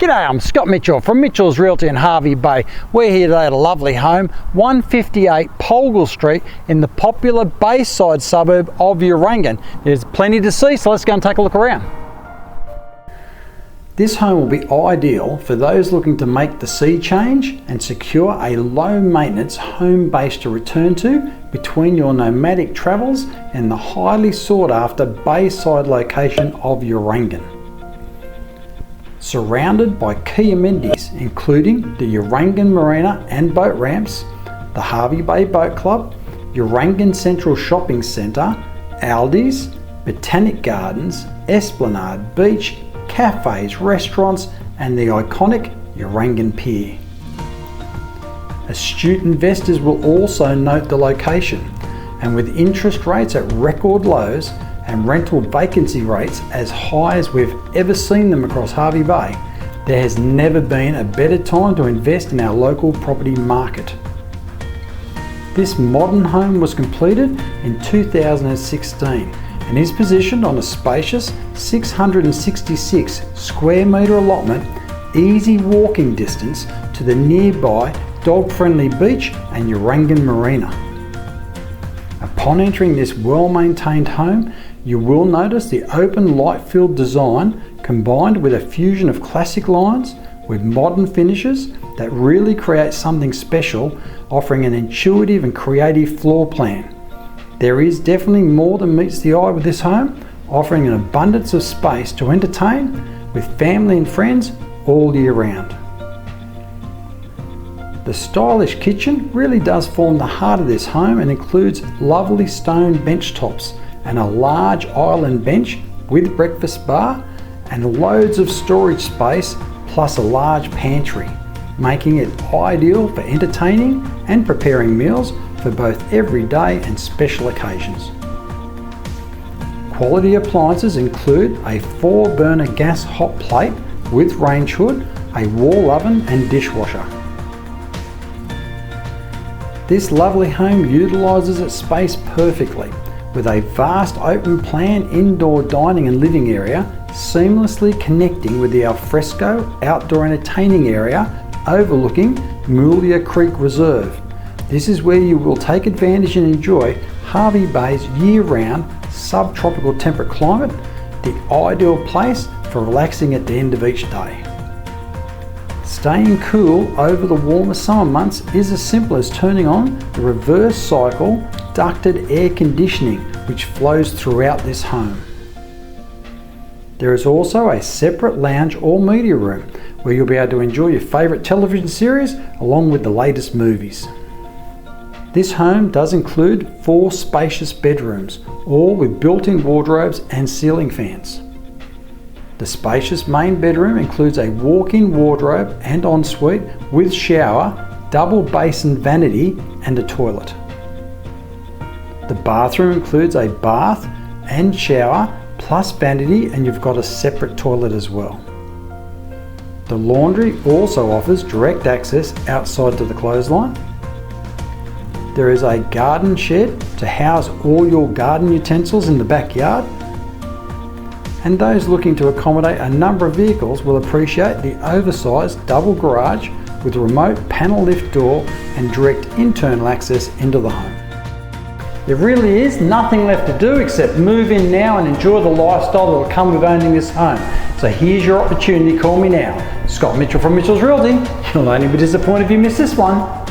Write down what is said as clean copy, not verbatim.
G'day, I'm Scott Mitchell from Mitchell's Realty in Hervey Bay. We're here today at a lovely home, 158 Pulgul Street in the popular Bayside suburb of Urangan. There's plenty to see, so let's go and take a look around. This home will be ideal for those looking to make the sea change and secure a low maintenance home base to return to between your nomadic travels and the highly sought after Bayside location of Urangan. Surrounded by key amenities including the Urangan Marina and boat ramps, the Hervey Bay Boat Club, Urangan Central Shopping Centre, Aldi's, Botanic Gardens, Esplanade, beach, cafes, restaurants and the iconic Urangan Pier. Astute investors will also note the location, and with interest rates at record lows and rental vacancy rates as high as we've ever seen them across Hervey Bay, there has never been a better time to invest in our local property market. This modern home was completed in 2016 and is positioned on a spacious 666 square metre allotment, easy walking distance to the nearby dog-friendly beach and Urangan Marina. Upon entering this well-maintained home, you will notice the open light-filled design combined with a fusion of classic lines with modern finishes that really create something special, offering an intuitive and creative floor plan. There is definitely more than meets the eye with this home, offering an abundance of space to entertain with family and friends all year round. The stylish kitchen really does form the heart of this home and includes lovely stone bench tops and a large island bench with breakfast bar and loads of storage space plus a large pantry, making it ideal for entertaining and preparing meals for both everyday and special occasions. Quality appliances include a 4-burner gas hot plate with range hood, a wall oven and dishwasher. This lovely home utilises its space perfectly, with a vast open plan indoor dining and living area seamlessly connecting with the alfresco outdoor entertaining area overlooking Mulia Creek Reserve. This is where you will take advantage and enjoy Hervey Bay's year-round subtropical temperate climate, the ideal place for relaxing at the end of each day. Staying cool over the warmer summer months is as simple as turning on the reverse cycle ducted air conditioning which flows throughout this home. There is also a separate lounge or media room where you'll be able to enjoy your favourite television series along with the latest movies. This home does include 4 spacious bedrooms, all with built-in wardrobes and ceiling fans. The spacious main bedroom includes a walk-in wardrobe and ensuite with shower, double basin vanity and a toilet. The bathroom includes a bath and shower plus vanity, and you've got a separate toilet as well. The laundry also offers direct access outside to the clothesline. There is a garden shed to house all your garden utensils in the backyard. And those looking to accommodate a number of vehicles will appreciate the oversized double garage with remote panel lift door and direct internal access into the home. There really is nothing left to do except move in now and enjoy the lifestyle that will come with owning this home. So here's your opportunity, call me now. Scott Mitchell from Mitchell's Realty. You'll only be disappointed if you miss this one.